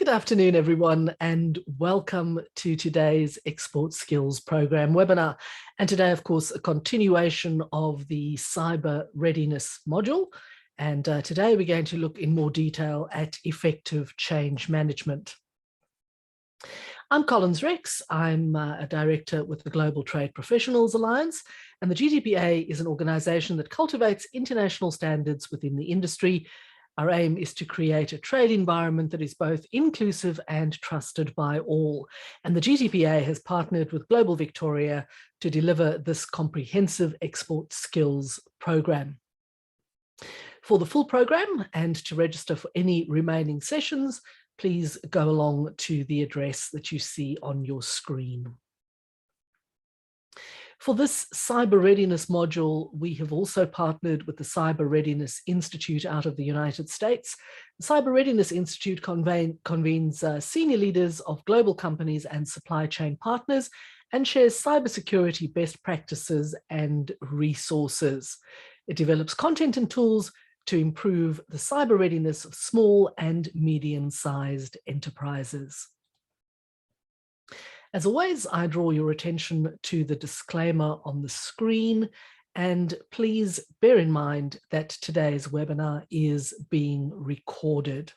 Good afternoon, everyone, and welcome to today's Export Skills Program webinar. And today, of course, a continuation of the cyber readiness module. And today we're going to look in more detail at effective change management. I'm Collins Rex. I'm a director with the Global Trade Professionals Alliance, and the GTPA is an organization that cultivates international standards within the industry. Our aim is to create a trade environment that is both inclusive and trusted by all. And the GTPA has partnered with Global Victoria to deliver this comprehensive export skills program. For the full program and to register for any remaining sessions, please go along to the address that you see on your screen. For this cyber readiness module, we have also partnered with the Cyber Readiness Institute out of the United States. The Cyber Readiness Institute convenes senior leaders of global companies and supply chain partners and shares cybersecurity best practices and resources. It develops content and tools to improve the cyber readiness of small and medium-sized enterprises. As always, I draw your attention to the disclaimer on the screen, and please bear in mind that today's webinar is being recorded.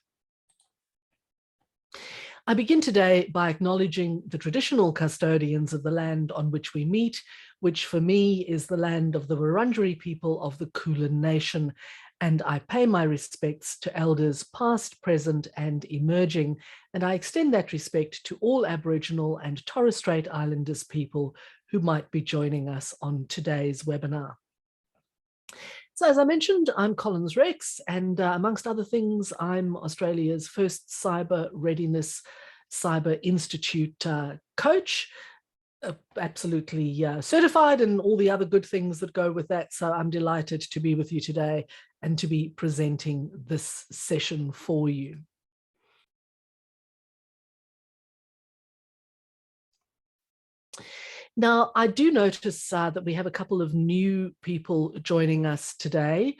I begin today by acknowledging the traditional custodians of the land on which we meet, which for me is the land of the Wurundjeri people of the Kulin Nation, and I pay my respects to elders past, present and emerging, and I extend that respect to all Aboriginal and Torres Strait Islanders people who might be joining us on today's webinar. So as I mentioned, I'm Collins Rex, and amongst other things, I'm Australia's first Cyber Readiness Cyber Institute coach, absolutely certified and all the other good things that go with that. So I'm delighted to be with you today and to be presenting this session for you. Now, I do notice that we have a couple of new people joining us today.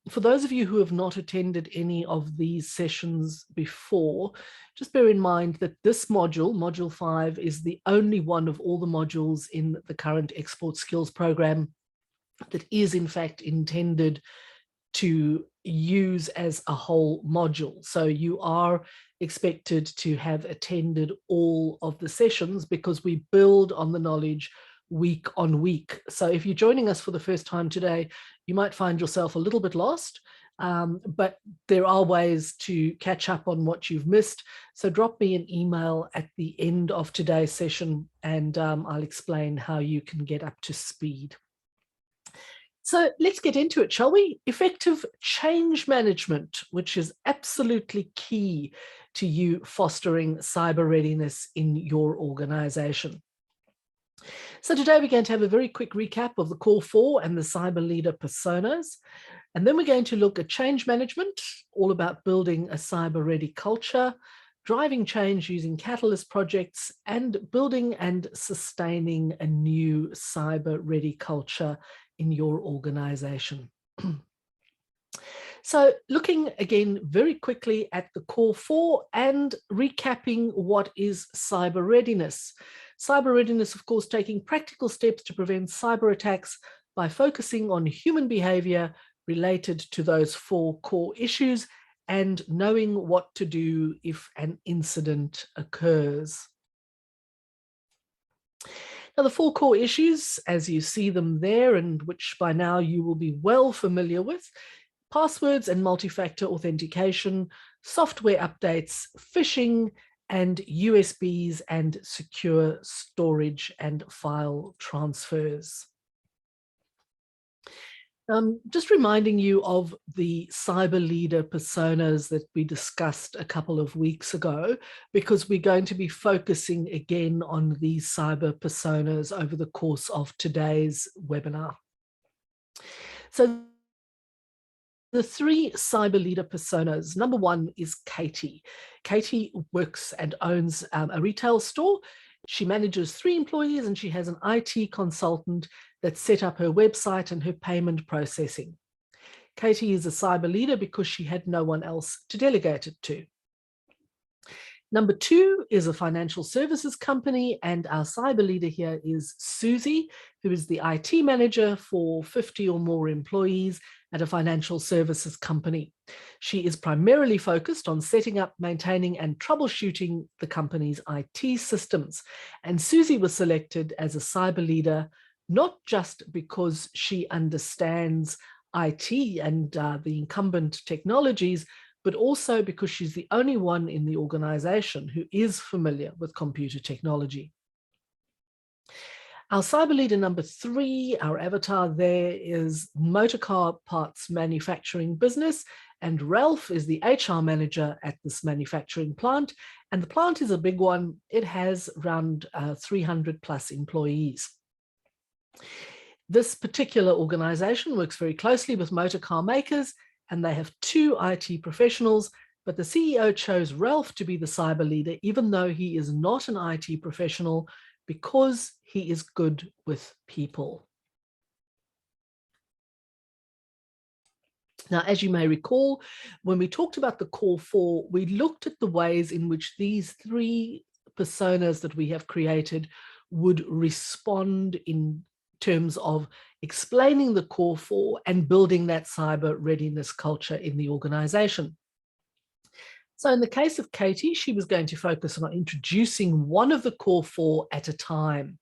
For those of you who have not attended any of these sessions before, just bear in mind that this module, Module 5, is the only one of all the modules in the current Export Skills program that is in fact intended to use as a whole module. So you are expected to have attended all of the sessions because we build on the knowledge week on week. So if you're joining us for the first time today, you might find yourself a little bit lost, but there are ways to catch up on what you've missed. So drop me an email at the end of today's session and I'll explain how you can get up to speed. So let's get into it, shall we? Effective change management, which is absolutely key to you fostering cyber readiness in your organization. So today we're going to have a very quick recap of the core 4 and the cyber leader personas. And then we're going to look at change management, all about building a cyber ready culture, driving change using catalyst projects, and building and sustaining a new cyber ready culture in your organization. So looking again very quickly at the core 4 and recapping what is cyber readiness. Cyber readiness, of course, taking practical steps to prevent cyber attacks by focusing on human behavior related to those 4 core issues and knowing what to do if an incident occurs. Now, the 4 core issues, as you see them there, and which by now you will be well familiar with: passwords and multi-factor authentication, software updates, phishing, and USBs and secure storage and file transfers. Just reminding you of the cyber leader personas that we discussed a couple of weeks ago, because we're going to be focusing again on these cyber personas over the course of today's webinar. So the 3 cyber leader personas. Number 1 is Katie. Katie works and owns a retail store. She manages 3 employees and she has an IT consultant that set up her website and her payment processing. Katie is a cyber leader because she had no one else to delegate it to. Number 2 is a financial services company, and our cyber leader here is Susie, who is the IT manager for 50 or more employees at a financial services company. She is primarily focused on setting up, maintaining, and troubleshooting the company's IT systems. And Susie was selected as a cyber leader, not just because she understands IT and the incumbent technologies, but also because she's the only one in the organization who is familiar with computer technology. Our cyber leader number 3, our avatar there, is motorcar parts manufacturing business, and Ralph is the HR manager at this manufacturing plant, and the plant is a big one. It has around 300 plus employees. This particular organization works very closely with motor car makers, and they have 2 IT professionals, but the CEO chose Ralph to be the cyber leader, even though he is not an IT professional, because he is good with people. Now, as you may recall, when we talked about the core 4, we looked at the ways in which these 3 personas that we have created would respond in terms of explaining the core 4 and building that cyber readiness culture in the organization. So in the case of Katie, she was going to focus on introducing one of the core 4 at a time,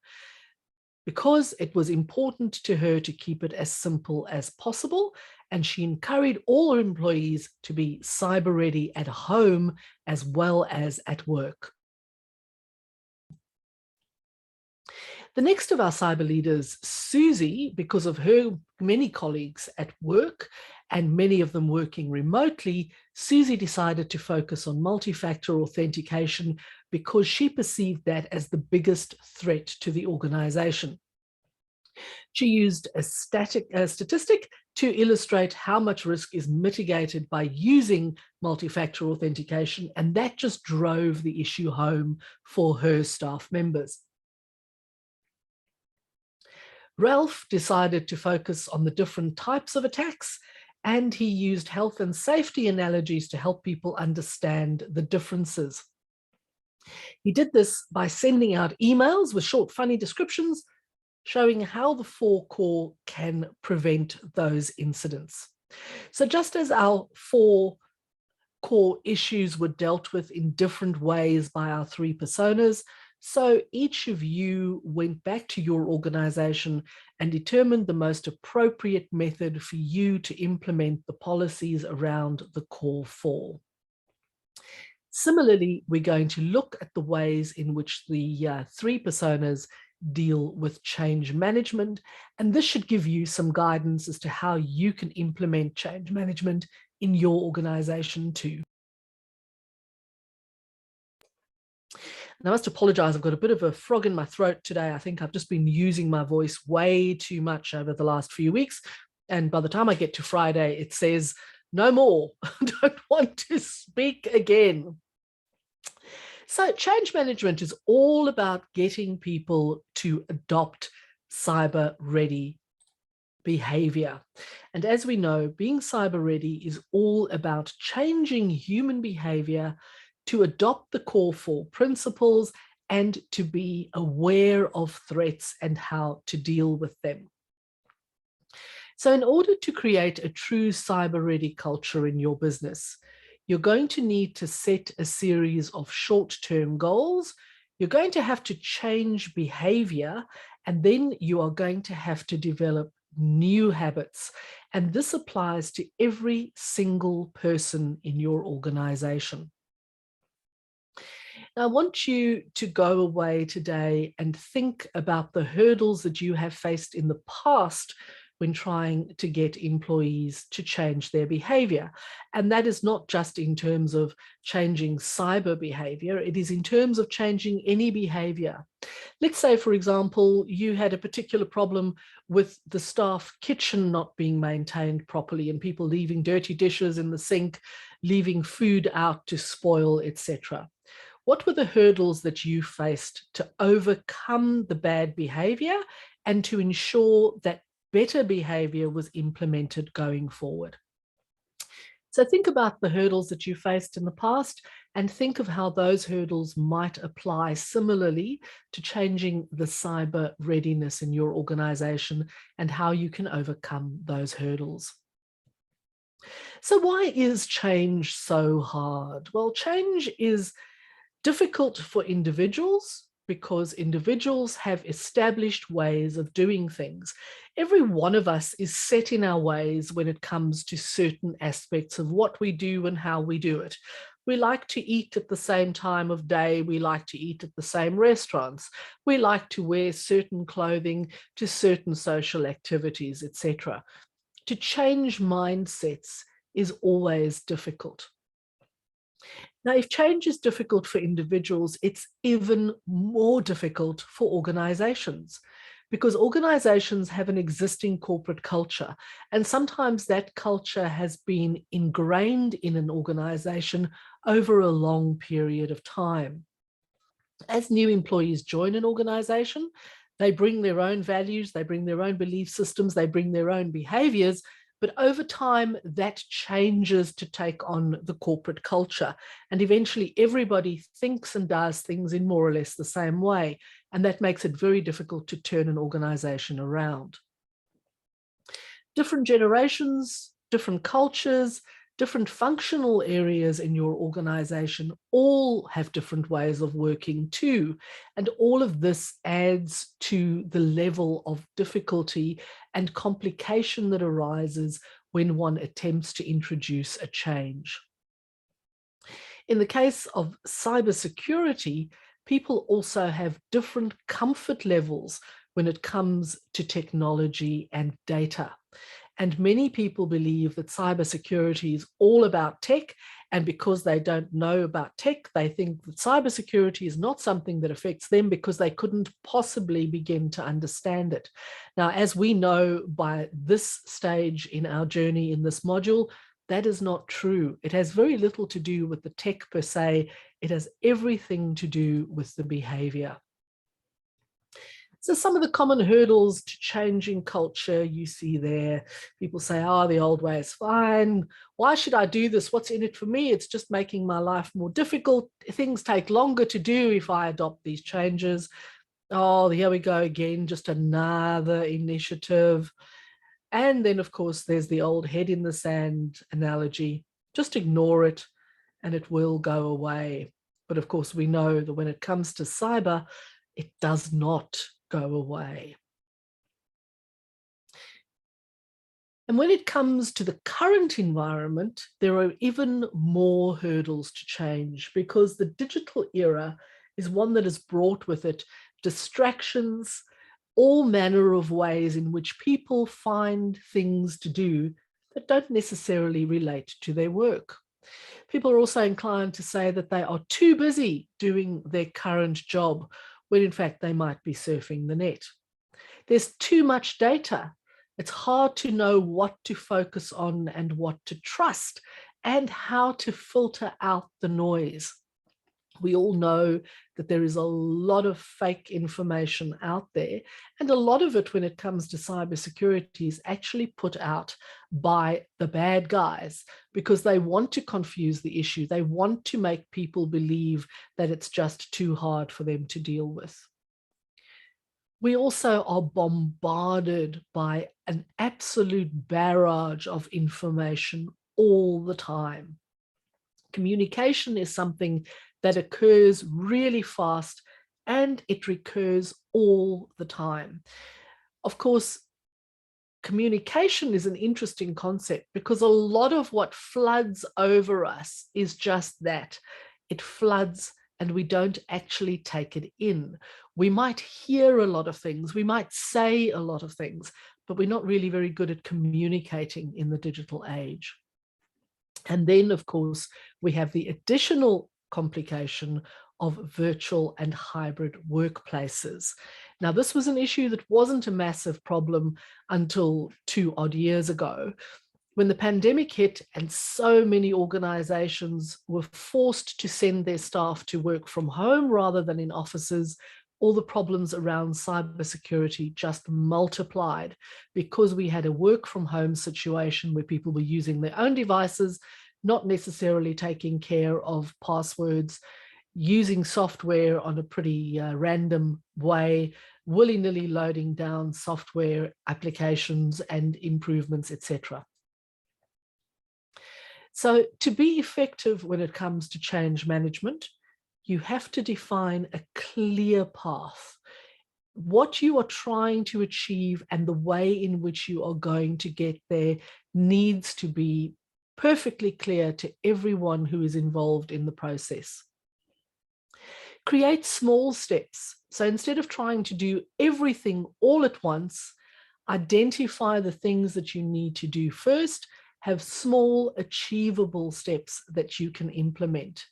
because it was important to her to keep it as simple as possible, and she encouraged all her employees to be cyber ready at home as well as at work. The next of our cyber leaders, Susie, because of her many colleagues at work and many of them working remotely, Susie decided to focus on multi-factor authentication because she perceived that as the biggest threat to the organization. She used a statistic to illustrate how much risk is mitigated by using multi-factor authentication, and that just drove the issue home for her staff members. Ralph decided to focus on the different types of attacks, and he used health and safety analogies to help people understand the differences. He did this by sending out emails with short, funny descriptions showing how the 4 core can prevent those incidents. So just as our 4 core issues were dealt with in different ways by our 3 personas, so each of you went back to your organization and determined the most appropriate method for you to implement the policies around the core 4. Similarly, we're going to look at the ways in which the 3 personas deal with change management, and this should give you some guidance as to how you can implement change management in your organization too. And I must apologize, I've got a bit of a frog in my throat today. I think I've just been using my voice way too much over the last few weeks. And by the time I get to Friday, it says, no more, don't want to speak again. So change management is all about getting people to adopt cyber ready behavior. And as we know, being cyber ready is all about changing human behavior to adopt the core 4 principles and to be aware of threats and how to deal with them. So in order to create a true cyber ready culture in your business, you're going to need to set a series of short-term goals. You're going to have to change behavior, and then you are going to have to develop new habits. And this applies to every single person in your organization. Now, I want you to go away today and think about the hurdles that you have faced in the past when trying to get employees to change their behavior. And that is not just in terms of changing cyber behavior, it is in terms of changing any behavior. Let's say, for example, you had a particular problem with the staff kitchen not being maintained properly and people leaving dirty dishes in the sink, leaving food out to spoil, etc. What were the hurdles that you faced to overcome the bad behavior and to ensure that better behavior was implemented going forward? So think about the hurdles that you faced in the past and think of how those hurdles might apply similarly to changing the cyber readiness in your organization and how you can overcome those hurdles. So why is change so hard? Well, change is difficult for individuals because individuals have established ways of doing things. Every one of us is set in our ways when it comes to certain aspects of what we do and how we do it. We like to eat at the same time of day. We like to eat at the same restaurants. We like to wear certain clothing to certain social activities, etc. To change mindsets is always difficult. Now, if change is difficult for individuals, it's even more difficult for organizations, because organizations have an existing corporate culture, and sometimes that culture has been ingrained in an organization over a long period of time. As new employees join an organization, they bring their own values, they bring their own belief systems, they bring their own behaviors, but over time that changes to take on the corporate culture. And eventually everybody thinks and does things in more or less the same way. And that makes it very difficult to turn an organization around. Different generations, different cultures, different functional areas in your organization all have different ways of working too. And all of this adds to the level of difficulty and complication that arises when one attempts to introduce a change. In the case of cybersecurity, people also have different comfort levels when it comes to technology and data. And many people believe that cybersecurity is all about tech, and because they don't know about tech, they think that cybersecurity is not something that affects them because they couldn't possibly begin to understand it. Now, as we know by this stage in our journey in this module, that is not true. It has very little to do with the tech per se. It has everything to do with the behavior. So some of the common hurdles to changing culture you see there. People say, oh, the old way is fine. Why should I do this? What's in it for me? It's just making my life more difficult. Things take longer to do if I adopt these changes. Oh, here we go again, just another initiative. And then, of course, there's the old head in the sand analogy. Just ignore it and it will go away. But of course, we know that when it comes to cyber, it does not go away. And when it comes to the current environment, there are even more hurdles to change, because the digital era is one that has brought with it distractions, all manner of ways in which people find things to do that don't necessarily relate to their work. People are also inclined to say that they are too busy doing their current job, when in fact they might be surfing the net. There's too much data. It's hard to know what to focus on and what to trust, and how to filter out the noise. We all know that there is a lot of fake information out there, and a lot of it, when it comes to cybersecurity, is actually put out by the bad guys because they want to confuse the issue. They want to make people believe that it's just too hard for them to deal with. We also are bombarded by an absolute barrage of information all the time. Communication is something that occurs really fast, and it recurs all the time. Of course, communication is an interesting concept because a lot of what floods over us is just that. It floods and we don't actually take it in. We might hear a lot of things, we might say a lot of things, but we're not really very good at communicating in the digital age. And then, of course, we have the additional complication of virtual and hybrid workplaces. Now, this was an issue that wasn't a massive problem until 2 odd years ago, when the pandemic hit and so many organizations were forced to send their staff to work from home rather than in offices. All the problems around cybersecurity just multiplied, because we had a work from home situation where people were using their own devices, not necessarily taking care of passwords, using software on a pretty random way, willy-nilly loading down software applications and improvements, etc. So to be effective when it comes to change management, you have to define a clear path. What you are trying to achieve and the way in which you are going to get there needs to be perfectly clear to everyone who is involved in the process. Create small steps. So instead of trying to do everything all at once, identify the things that you need to do first, have small achievable steps that you can implement.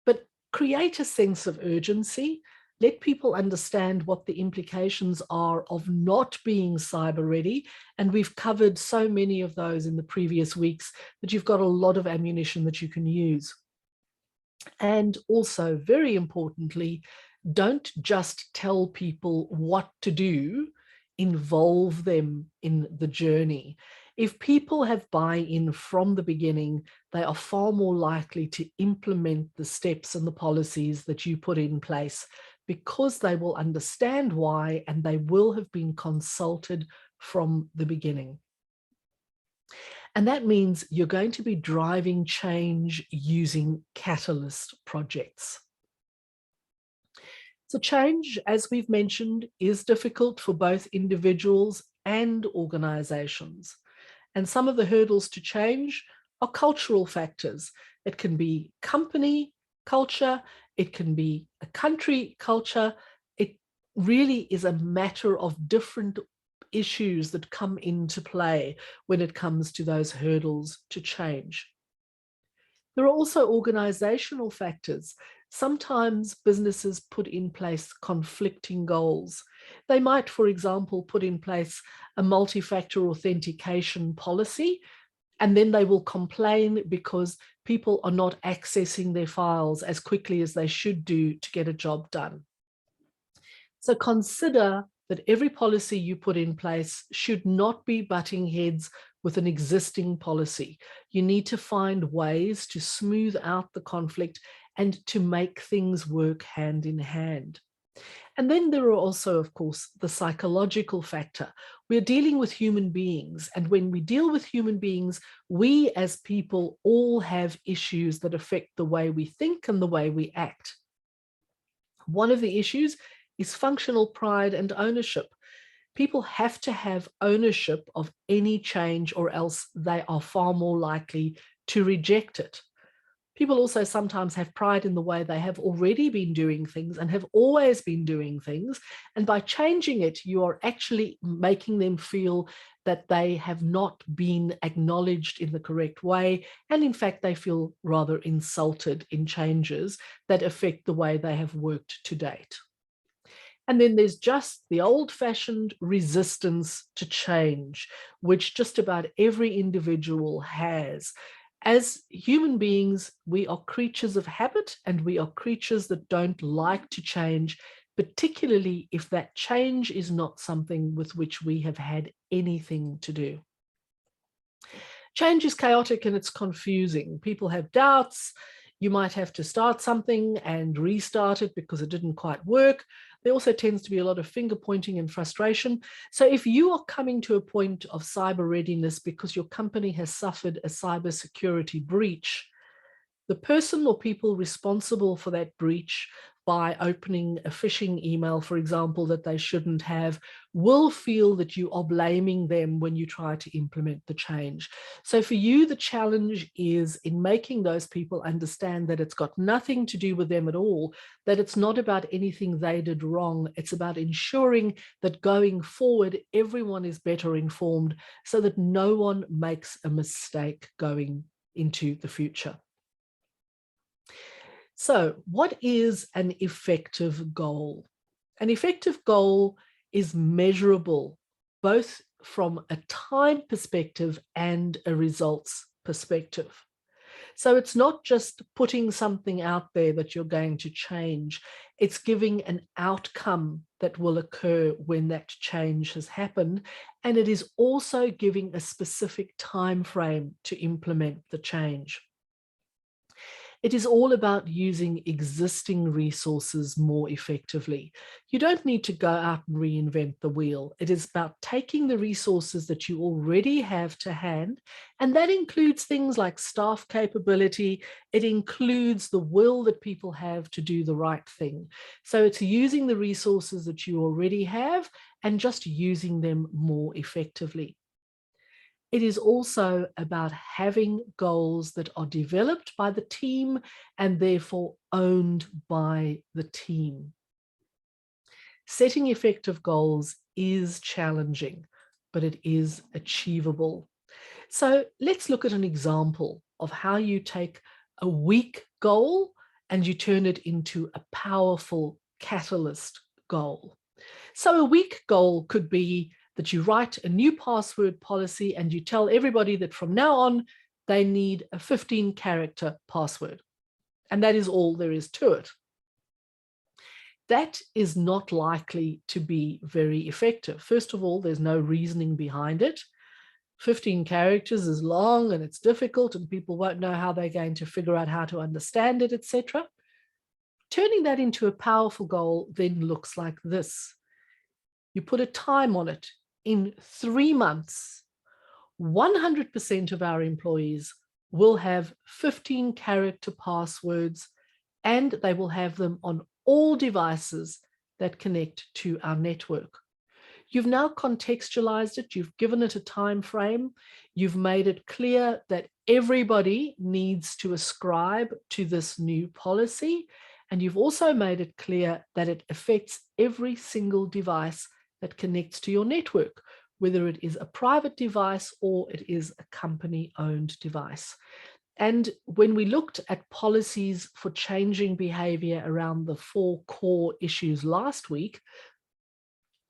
But create a sense of urgency. Let people understand what the implications are of not being cyber ready. And we've covered so many of those in the previous weeks that you've got a lot of ammunition that you can use. And also, very importantly, don't just tell people what to do, involve them in the journey. If people have buy-in from the beginning, they are far more likely to implement the steps and the policies that you put in place, because they will understand why and they will have been consulted from the beginning. And that means you're going to be driving change using catalyst projects. So change, as we've mentioned, is difficult for both individuals and organizations. And some of the hurdles to change are cultural factors. It can be company culture, it can be a country culture. It really is a matter of different issues that come into play when it comes to those hurdles to change. There are also organizational factors. Sometimes businesses put in place conflicting goals. They might, for example, put in place a multi-factor authentication policy, and then they will complain because people are not accessing their files as quickly as they should do to get a job done. So consider that every policy you put in place should not be butting heads with an existing policy. You need to find ways to smooth out the conflict and to make things work hand in hand. And then there are also, of course, the psychological factor. We're dealing with human beings, and when we deal with human beings, we as people all have issues that affect the way we think and the way we act. One of the issues is functional pride and ownership. People have to have ownership of any change, or else they are far more likely to reject it. People also sometimes have pride in the way they have already been doing things and have always been doing things. And by changing it, you are actually making them feel that they have not been acknowledged in the correct way. And in fact, they feel rather insulted in changes that affect the way they have worked to date. And then there's just the old-fashioned resistance to change, which just about every individual has. As human beings, we are creatures of habit, and we are creatures that don't like to change, particularly if that change is not something with which we have had anything to do. Change is chaotic and it's confusing. People have doubts. You might have to start something and restart it because it didn't quite work. There also tends to be a lot of finger pointing and frustration. So if you are coming to a point of cyber readiness because your company has suffered a cybersecurity breach, the person or people responsible for that breach, by opening a phishing email, for example, that they shouldn't have, will feel that you are blaming them when you try to implement the change. So for you, the challenge is in making those people understand that it's got nothing to do with them at all, that it's not about anything they did wrong. It's about ensuring that going forward, everyone is better informed so that no one makes a mistake going into the future. So what is an effective goal? An effective goal is measurable, both from a time perspective and a results perspective. So it's not just putting something out there that you're going to change. It's giving an outcome that will occur when that change has happened. And it is also giving a specific time frame to implement the change. It is all about using existing resources more effectively. You don't need to go out and reinvent the wheel. It is about taking the resources that you already have to hand, and that includes things like staff capability. It includes the will that people have to do the right thing. So it's using the resources that you already have and just using them more effectively. It is also about having goals that are developed by the team and therefore owned by the team. Setting effective goals is challenging, but it is achievable. So let's look at an example of how you take a weak goal and you turn it into a powerful catalyst goal. So a weak goal could be that you write a new password policy and you tell everybody that from now on, they need a 15-character password. And that is all there is to it. That is not likely to be very effective. First of all, there's no reasoning behind it. 15 characters is long and it's difficult and people won't know how they're going to figure out how to understand it, etc. Turning that into a powerful goal then looks like this. You put a time on it. In 3 months, 100% of our employees will have 15-character passwords, and they will have them on all devices that connect to our network. You've now contextualized it. You've given it a time frame. You've made it clear that everybody needs to ascribe to this new policy. And you've also made it clear that it affects every single device that connects to your network, whether it is a private device or it is a company-owned device. And when we looked at policies for changing behavior around the 4 core issues last week,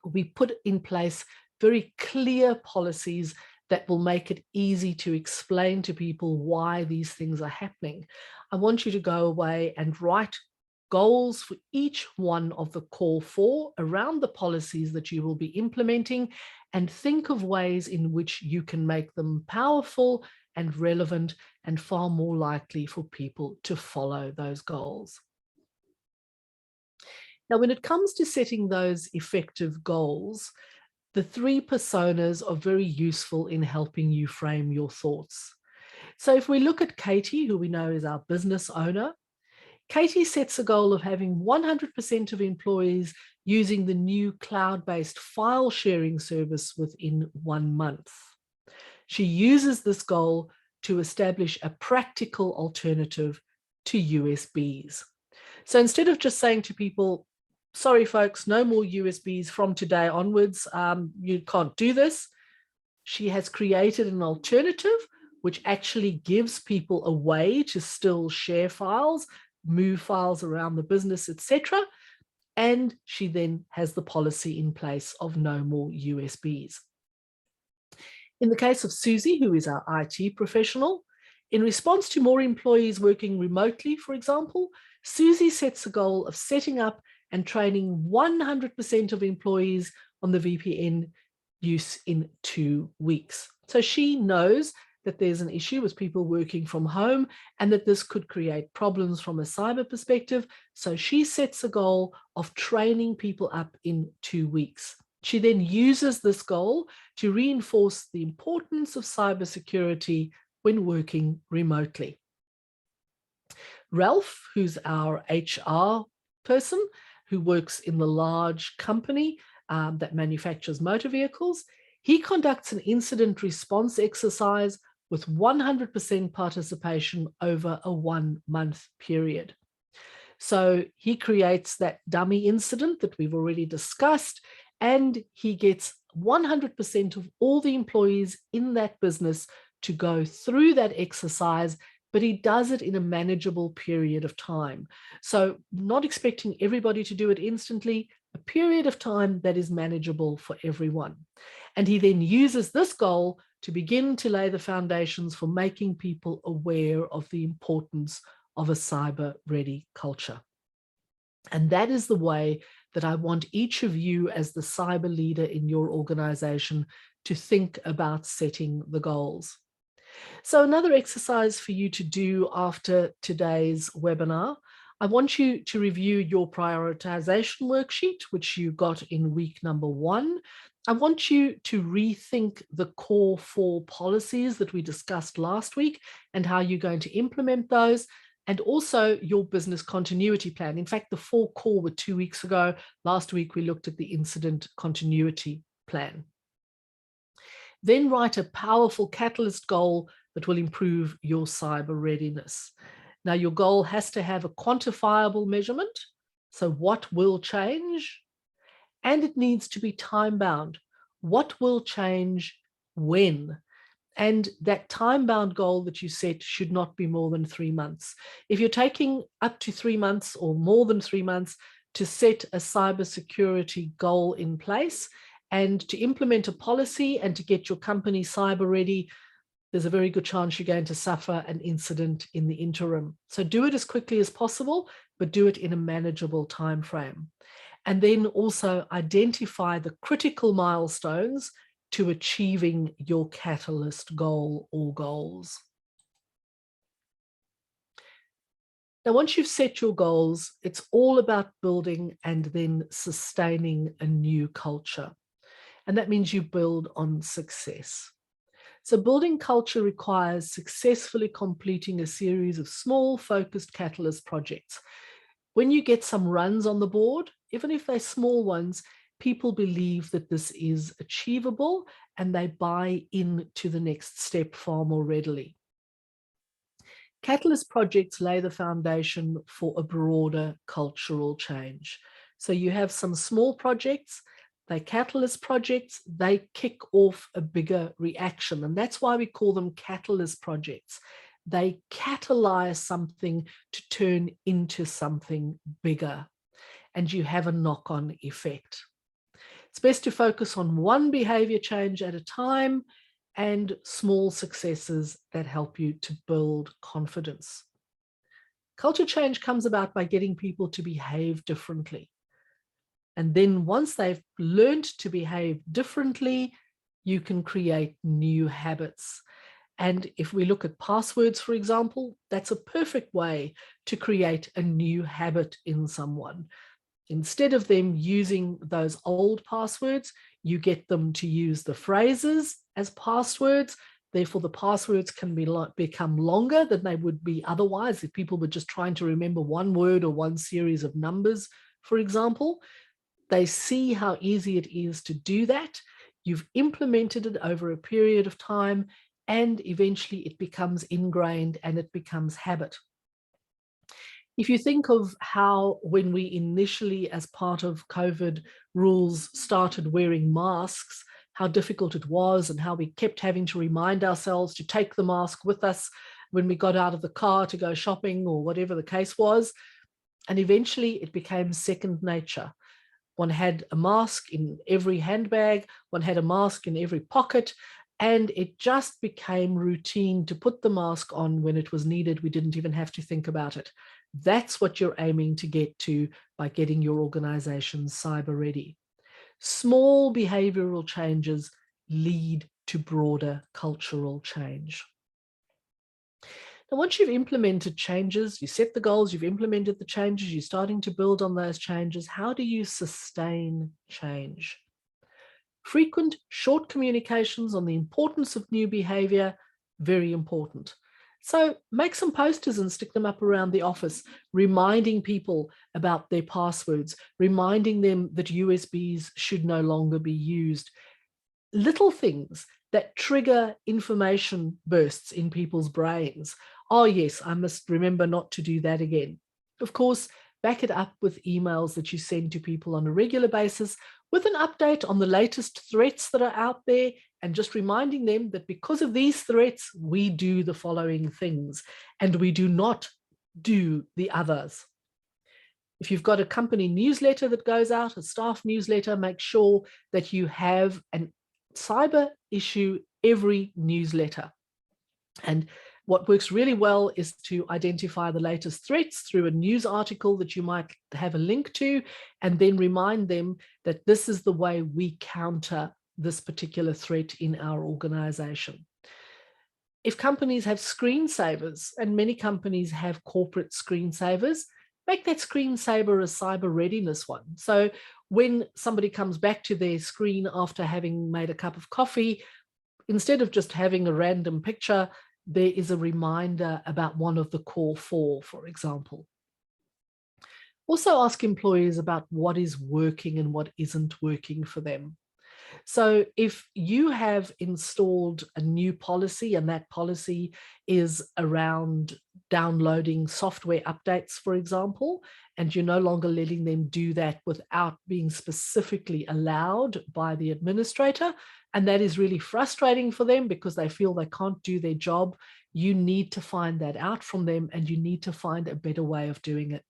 we put in place very clear policies that will make it easy to explain to people why these things are happening. I want you to go away and write goals for each one of the core 4 around the policies that you will be implementing, and think of ways in which you can make them powerful and relevant and far more likely for people to follow those goals. Now, when it comes to setting those effective goals, the 3 personas are very useful in helping you frame your thoughts. So if we look at Katie, who we know is our business owner, Katie sets a goal of having 100% of employees using the new cloud-based file sharing service within 1 month. She uses this goal to establish a practical alternative to USBs. So instead of just saying to people, sorry folks, no more USBs from today onwards, you can't do this, she has created an alternative which actually gives people a way to still share files, move files around the business, etc. And she then has the policy in place of no more USBs. In the case of Susie, who is our IT professional, in response to more employees working remotely, for example, Susie sets a goal of setting up and training 100% of employees on the VPN use in 2 weeks. So she knows that there's an issue with people working from home and that this could create problems from a cyber perspective. So she sets a goal of training people up in 2 weeks. She then uses this goal to reinforce the importance of cybersecurity when working remotely. Ralph, who's our HR person who works in the large company that manufactures motor vehicles, he conducts an incident response exercise with 100% participation over a 1-month period. So he creates that dummy incident that we've already discussed, and he gets 100% of all the employees in that business to go through that exercise, but he does it in a manageable period of time. So not expecting everybody to do it instantly, a period of time that is manageable for everyone. And he then uses this goal to begin to lay the foundations for making people aware of the importance of a cyber-ready culture. And that is the way that I want each of you as the cyber leader in your organization to think about setting the goals. So another exercise for you to do after today's webinar, I want you to review your prioritization worksheet, which you got in week number 1. I want you to rethink the core 4 policies that we discussed last week and how you're going to implement those, and also your business continuity plan. In fact, the 4 core were 2 weeks ago. Last week, we looked at the incident continuity plan. Then write a powerful catalyst goal that will improve your cyber readiness. Now, your goal has to have a quantifiable measurement. So what will change? And it needs to be time-bound. What will change when? And that time-bound goal that you set should not be more than 3 months. If you're taking up to 3 months or more than 3 months to set a cybersecurity goal in place and to implement a policy and to get your company cyber ready, there's a very good chance you're going to suffer an incident in the interim. So do it as quickly as possible, but do it in a manageable time frame. And then also identify the critical milestones to achieving your catalyst goal or goals. Now, once you've set your goals, it's all about building and then sustaining a new culture. And that means you build on success. So building culture requires successfully completing a series of small, focused catalyst projects. When you get some runs on the board, even if they're small ones, people believe that this is achievable and they buy into the next step far more readily. Catalyst projects lay the foundation for a broader cultural change. So you have some small projects, they're catalyst projects, they kick off a bigger reaction. And that's why we call them catalyst projects. They catalyze something to turn into something bigger. And you have a knock-on effect. It's best to focus on one behavior change at a time and small successes that help you to build confidence. Culture change comes about by getting people to behave differently. And then once they've learned to behave differently, you can create new habits. And if we look at passwords, for example, that's a perfect way to create a new habit in someone. Instead of them using those old passwords, you get them to use the phrases as passwords. Therefore, the passwords can become longer than they would be otherwise if people were just trying to remember one word or one series of numbers, for example. They see how easy it is to do that. You've implemented it over a period of time, and eventually it becomes ingrained and it becomes habit. If you think of how when we initially, as part of COVID rules, started wearing masks, how difficult it was and how we kept having to remind ourselves to take the mask with us when we got out of the car to go shopping or whatever the case was. And eventually it became second nature. One had a mask in every handbag, one had a mask in every pocket, and it just became routine to put the mask on when it was needed. We didn't even have to think about it. That's what you're aiming to get to by getting your organization cyber ready. Small behavioral changes lead to broader cultural change. Now, once you've implemented changes, you set the goals, you've implemented the changes, you're starting to build on those changes, how do you sustain change? Frequent, short communications on the importance of new behavior, very important. So make some posters and stick them up around the office, reminding people about their passwords, reminding them that USBs should no longer be used. Little things that trigger information bursts in people's brains. Oh yes, I must remember not to do that again. Of course, back it up with emails that you send to people on a regular basis with an update on the latest threats that are out there, and just reminding them that because of these threats, we do the following things and we do not do the others. If you've got a company newsletter that goes out, a staff newsletter, make sure that you have an cyber issue every newsletter. And what works really well is to identify the latest threats through a news article that you might have a link to, and then remind them that this is the way we counter this particular threat in our organization. If companies have screensavers, and many companies have corporate screensavers, make that screensaver a cyber readiness one. So when somebody comes back to their screen after having made a cup of coffee, instead of just having a random picture, there is a reminder about one of the core four, for example. Also ask employees about what is working and what isn't working for them. So if you have installed a new policy and that policy is around downloading software updates, for example, and you're no longer letting them do that without being specifically allowed by the administrator, and that is really frustrating for them because they feel they can't do their job, you need to find that out from them and you need to find a better way of doing it.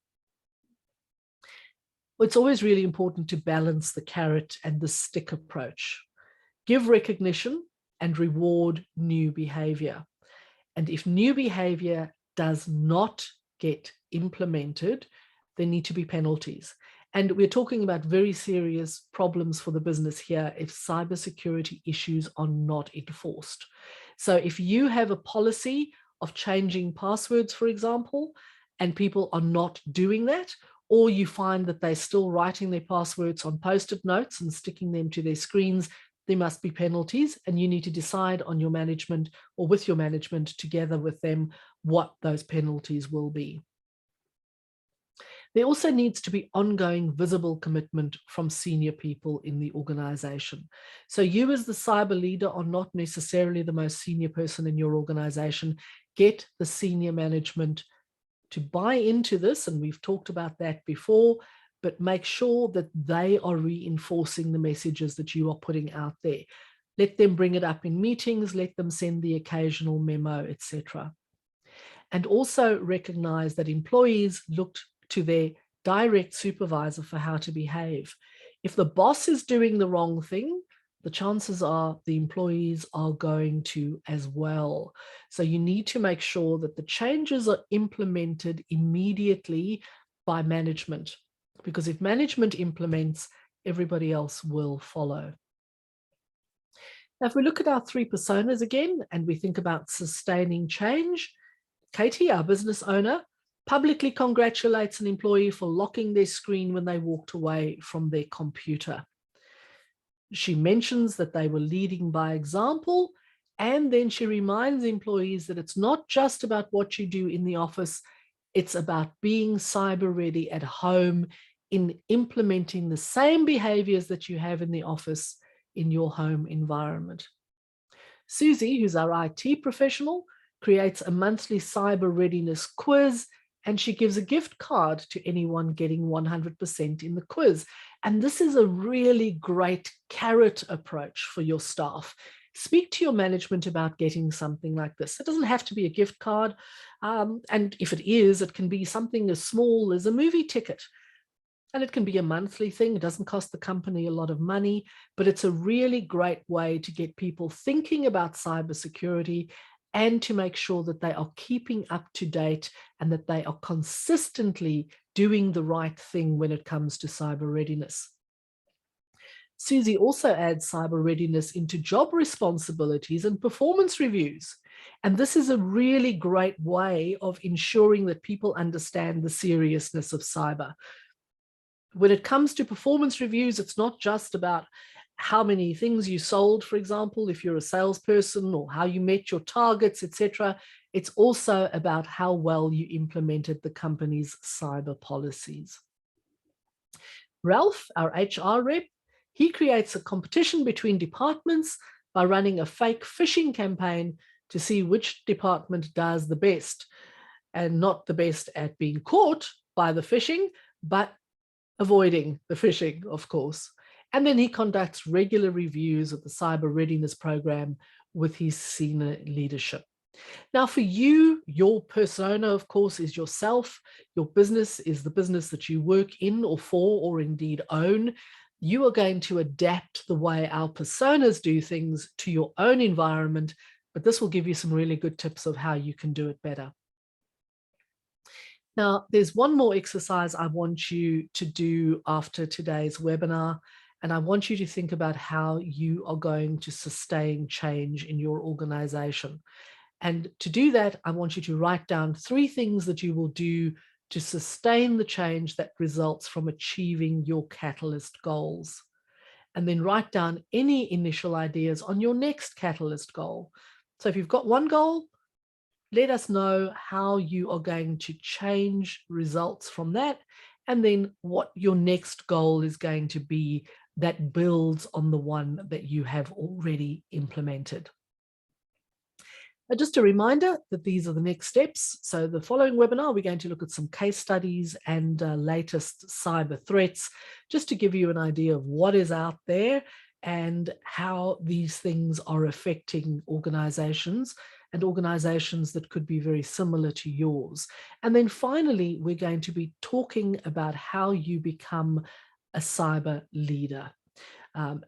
It's always really important to balance the carrot and the stick approach. Give recognition and reward new behavior. And if new behavior does not get implemented, there need to be penalties. And we're talking about very serious problems for the business here if cybersecurity issues are not enforced. So if you have a policy of changing passwords, for example, and people are not doing that, or you find that they're still writing their passwords on post-it notes and sticking them to their screens, there must be penalties, and you need to decide on your management or with your management together with them what those penalties will be. There also needs to be ongoing visible commitment from senior people in the organization. So you as the cyber leader are not necessarily the most senior person in your organization. Get the senior management to buy into this, and we've talked about that before, but make sure that they are reinforcing the messages that you are putting out there. Let them bring it up in meetings, let them send the occasional memo, etc. And also recognize that employees look to their direct supervisor for how to behave. If the boss is doing the wrong thing, the chances are the employees are going to as well. So you need to make sure that the changes are implemented immediately by management, because if management implements, everybody else will follow. Now, if we look at our three personas again, and we think about sustaining change, Katie, our business owner, publicly congratulates an employee for locking their screen when they walked away from their computer. She mentions that they were leading by example, and then she reminds employees that it's not just about what you do in the office, it's about being cyber ready at home in implementing the same behaviors that you have in the office in your home environment. Susie, who's our IT professional, creates a monthly cyber readiness quiz, and she gives a gift card to anyone getting 100% in the quiz. And this is a really great carrot approach for your staff. Speak to your management about getting something like this. It doesn't have to be a gift card. And if it is, it can be something as small as a movie ticket. And it can be a monthly thing. It doesn't cost the company a lot of money, but it's a really great way to get people thinking about cybersecurity and to make sure that they are keeping up to date and that they are consistently doing the right thing when it comes to cyber readiness. Susie also adds cyber readiness into job responsibilities and performance reviews. And this is a really great way of ensuring that people understand the seriousness of cyber. When it comes to performance reviews, it's not just about how many things you sold, for example, if you're a salesperson, or how you met your targets, etc. It's also about how well you implemented the company's cyber policies. Ralph, our HR rep, he creates a competition between departments by running a fake phishing campaign to see which department does the best, and not the best at being caught by the phishing, but avoiding the phishing, of course. And then he conducts regular reviews of the cyber readiness program with his senior leadership. Now for you, your persona, of course, is yourself. Your business is the business that you work in or for, or indeed own. You are going to adapt the way our personas do things to your own environment, but this will give you some really good tips of how you can do it better. Now, there's one more exercise I want you to do after today's webinar, and I want you to think about how you are going to sustain change in your organization. And to do that, I want you to write down 3 things that you will do to sustain the change that results from achieving your catalyst goals. And then write down any initial ideas on your next catalyst goal. So if you've got one goal, let us know how you are going to change results from that, and then what your next goal is going to be that builds on the one that you have already implemented. Just a reminder that these are the next steps. So the following webinar, we're going to look at some case studies and latest cyber threats, just to give you an idea of what is out there and how these things are affecting organizations, and organizations that could be very similar to yours. And then finally, we're going to be talking about how you become a cyber leader.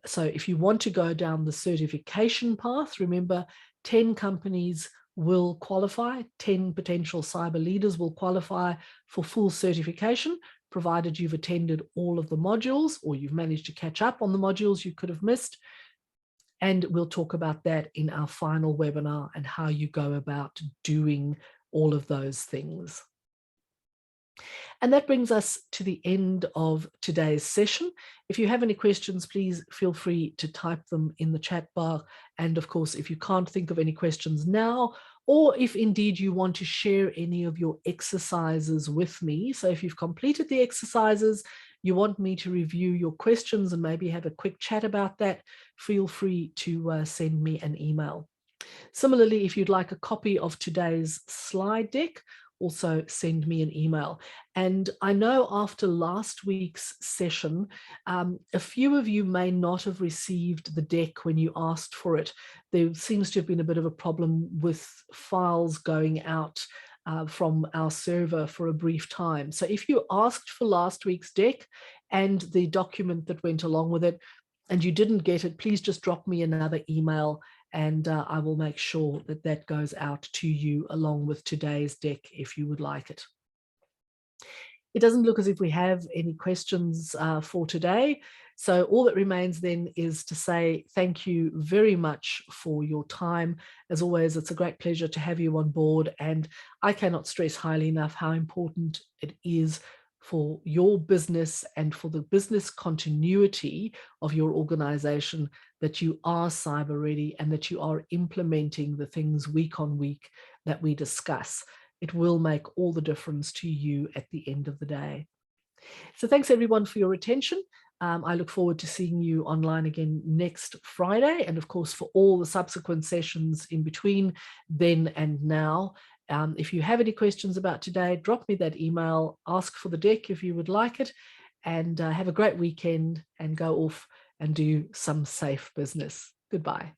So if you want to go down the certification path, remember 10 companies will qualify, 10 potential cyber leaders will qualify for full certification, provided you've attended all of the modules or you've managed to catch up on the modules you could have missed. And we'll talk about that in our final webinar and how you go about doing all of those things. And that brings us to the end of today's session. If you have any questions, please feel free to type them in the chat bar. And of course, if you can't think of any questions now, or if indeed you want to share any of your exercises with me, so if you've completed the exercises, you want me to review your questions and maybe have a quick chat about that, feel free to send me an email. Similarly, if you'd like a copy of today's slide deck, also send me an email. And I know after last week's session, a few of you may not have received the deck when you asked for it. There seems to have been a bit of a problem with files going out from our server for a brief time. So if you asked for last week's deck and the document that went along with it, and you didn't get it, please just drop me another email and I will make sure that that goes out to you along with today's deck if you would like it. It doesn't look as if we have any questions for today. So all that remains then is to say thank you very much for your time. As always, it's a great pleasure to have you on board, and I cannot stress highly enough how important it is for your business and for the business continuity of your organization that you are cyber ready and that you are implementing the things week on week that we discuss. It will make all the difference to you at the end of the day. So thanks everyone for your attention. I look forward to seeing you online again next Friday, and of course for all the subsequent sessions in between then and now. If you have any questions about today, drop me that email, ask for the deck if you would like it, and have a great weekend and go off and do some safe business. Goodbye.